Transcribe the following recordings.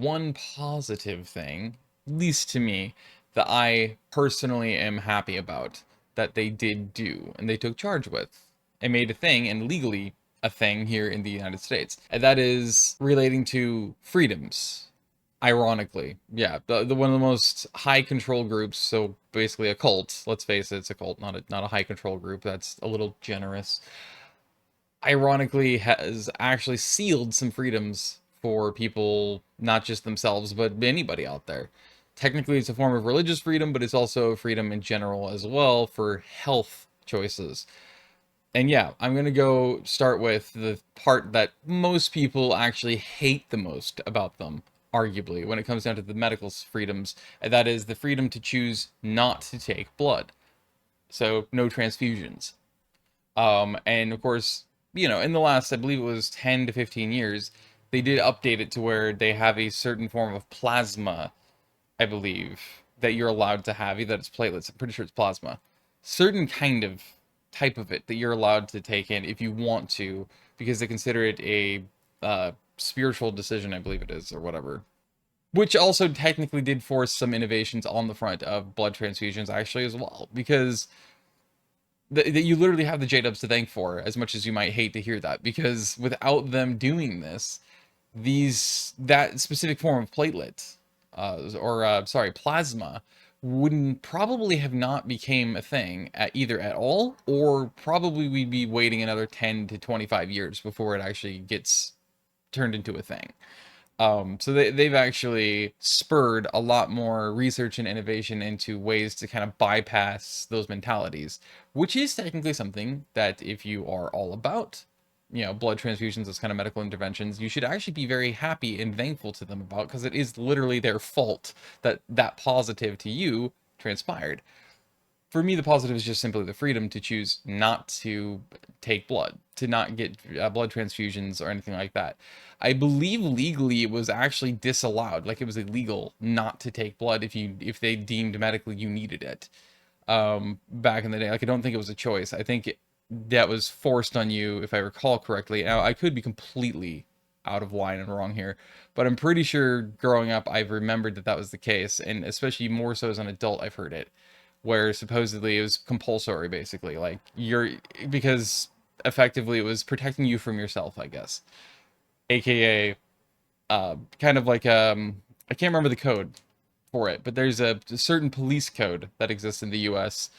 One positive thing, at least to me, that I personally am happy about that they did do and they took charge with and made a thing and legally a thing here in the United States. And that is relating to freedoms. Ironically, yeah, the one of the most high control groups, so basically a cult, let's face it, it's a cult, not a high control group, that's a little generous, ironically has actually sealed some freedoms for people, not just themselves, but anybody out there. Technically, it's a form of religious freedom, but it's also freedom in general as well for health choices. And yeah, I'm going to go start with the part that most people actually hate the most about them, arguably, when it comes down to the medical freedoms, and that is the freedom to choose not to take blood. So, no transfusions. And of course, in the last, I believe it was 10 to 15 years, they did update it to where they have a certain form of plasma, I believe, that you're allowed to have. Either it's platelets, I'm pretty sure it's plasma. Certain kind of type of it that you're allowed to take in if you want to, because they consider it a spiritual decision, I believe it is, or whatever. Which also technically did force some innovations on the front of blood transfusions, actually, as well, because that you literally have the J-Dubs to thank for, as much as you might hate to hear that, because without them doing this, that specific form of platelet, sorry, plasma, wouldn't probably have not became a thing either at all, or probably we'd be waiting another 10 to 25 years before it actually gets turned into a thing. So they've actually spurred a lot more research and innovation into ways to kind of bypass those mentalities, which is technically something that if you are all about, blood transfusions, those kind of medical interventions, you should actually be very happy and thankful to them about, because it is literally their fault that that positive to you transpired. For me, the positive is just simply the freedom to choose not to take blood, to not get blood transfusions or anything like that. I believe legally it was actually disallowed, like it was illegal not to take blood if they deemed medically you needed it. Back in the day, like I don't think it was a choice. I think that was forced on you, if I recall correctly. Now I could be completely out of line and wrong here, but I'm pretty sure growing up I've remembered that that was the case, and especially more so as an adult I've heard it, where supposedly it was compulsory, basically, like because effectively it was protecting you from yourself, I guess, aka kind of like I can't remember the code for it, but there's a certain police code that exists in the US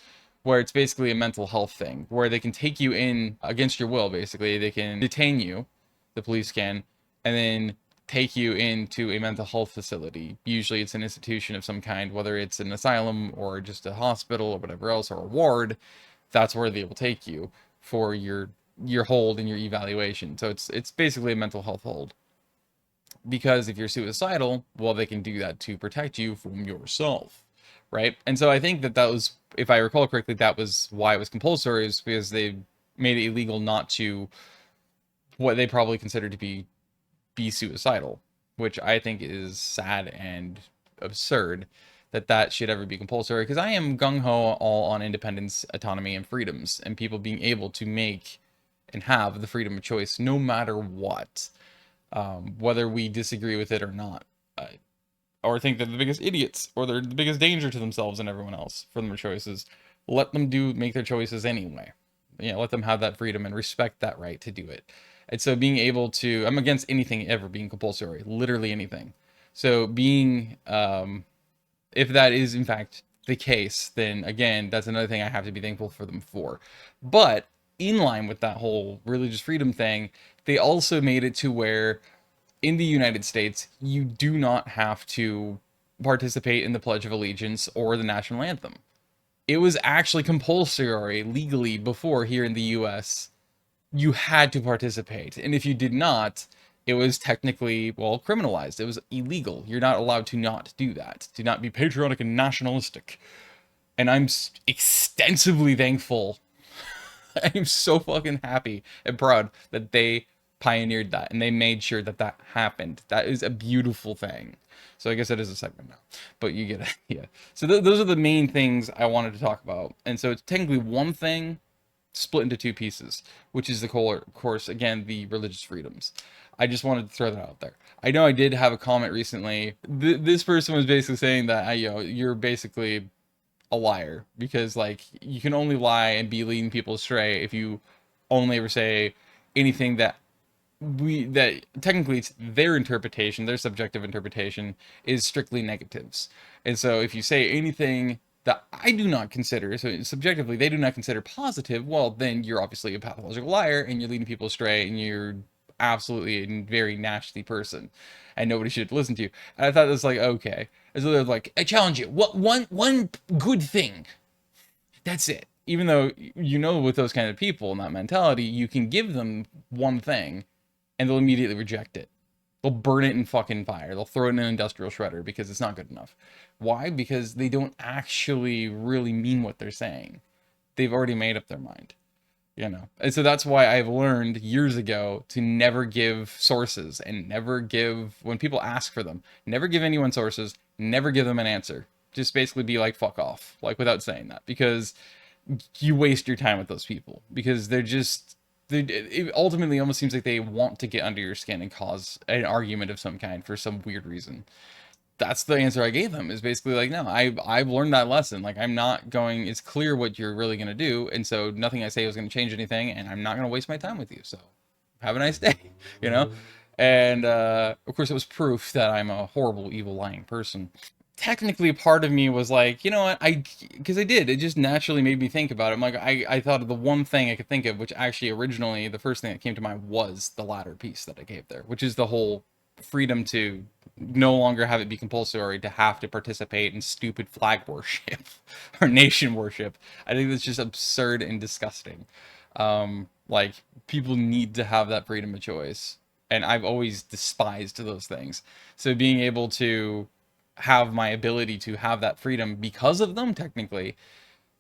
where it's basically a mental health thing, where they can take you in against your will. Basically they can detain you, the police can, and then take you into a mental health facility. Usually it's an institution of some kind, whether it's an asylum or just a hospital or whatever else, or a ward. That's where they will take you for your hold and your evaluation. So it's basically a mental health hold, because if you're suicidal, well, they can do that to protect you from yourself, right? And so I think that that was, if I recall correctly, that was why it was compulsory, is because they made it illegal not to, what they probably considered to be suicidal, which I think is sad and absurd that that should ever be compulsory, because I am gung-ho all on independence, autonomy, and freedoms, and people being able to make and have the freedom of choice no matter what, whether we disagree with it or not, or think they're the biggest idiots, or they're the biggest danger to themselves and everyone else from their choices. Let them make their choices anyway. Let them have that freedom and respect that right to do it. And so being able to, I'm against anything ever being compulsory, literally anything. So if that is in fact the case, then again, that's another thing I have to be thankful for them for. But in line with that whole religious freedom thing, they also made it to where in the United States, you do not have to participate in the Pledge of Allegiance or the national anthem. It was actually compulsory legally before here in the US. You had to participate. And if you did not, it was technically, well, criminalized. It was illegal. You're not allowed to not do that, to not be patriotic and nationalistic. And I'm extensively thankful. I'm so fucking happy and proud that they pioneered that and they made sure that that happened. That is a beautiful thing. So I guess that is a segment now, but you get it. Yeah. So those are the main things I wanted to talk about. And so it's technically one thing split into two pieces, which is the course, again, the religious freedoms. I just wanted to throw that out there. I know I did have a comment recently. This person was basically saying that you're basically a liar because like you can only lie and be leading people astray if you only ever say anything that technically it's their interpretation, their subjective interpretation is strictly negatives. And so if you say anything that I do not consider, so subjectively they do not consider positive, well, then you're obviously a pathological liar and you're leading people astray and you're absolutely a very nasty person and nobody should listen to you. And I thought it was like, okay. And so they're like, I challenge you. What one good thing? That's it. Even though with those kind of people and that mentality, you can give them one thing and they'll immediately reject it. They'll burn it in fucking fire. They'll throw it in an industrial shredder because it's not good enough. Why? Because they don't actually really mean what they're saying. They've already made up their mind. And so that's why I've learned years ago to never give sources and never give, when people ask for them, never give anyone sources, never give them an answer. Just basically be like, fuck off, like without saying that, because you waste your time with those people because it ultimately almost seems like they want to get under your skin and cause an argument of some kind for some weird reason. That's the answer I gave them, is basically like, no, I've learned that lesson. Like, I'm not going, it's clear what you're really going to do. And so nothing I say is going to change anything. And I'm not going to waste my time with you. So have a nice day, you know? And of course, it was proof that I'm a horrible, evil, lying person. Technically, part of me was like, you know what, because I did, it just naturally made me think about it. I'm like, I thought of the one thing I could think of, which actually originally, the first thing that came to mind was the latter piece that I gave there, which is the whole freedom to no longer have it be compulsory to have to participate in stupid flag worship or nation worship. I think that's just absurd and disgusting. Like, people need to have that freedom of choice, and I've always despised those things. So being able to have my ability to have that freedom because of them, technically,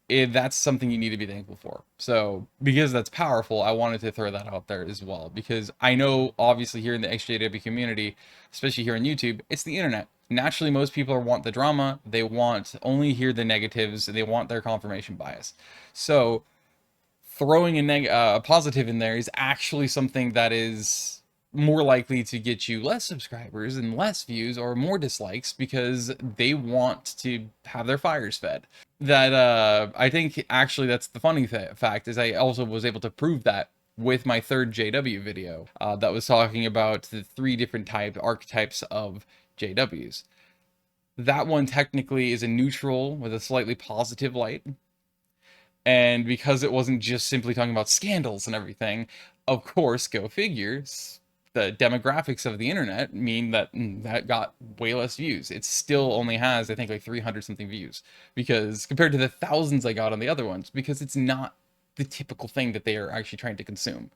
that's something you need to be thankful for. So because that's powerful, I wanted to throw that out there as well, because I know obviously here in the XJW community, especially here on YouTube, it's the internet. Naturally, most people want the drama. They want only hear the negatives. They want their confirmation bias. So throwing a positive in there is actually something that is more likely to get you less subscribers and less views or more dislikes, because they want to have their fires fed. That I think actually that's the funny fact, is I also was able to prove that with my third JW video that was talking about the 3 different archetypes of JWs. That one technically is a neutral with a slightly positive light. And because it wasn't just simply talking about scandals and everything, of course, go figures, the demographics of the internet mean that that got way less views. It still only has, I think, like 300 something views, because compared to the thousands I got on the other ones, because it's not the typical thing that they are actually trying to consume.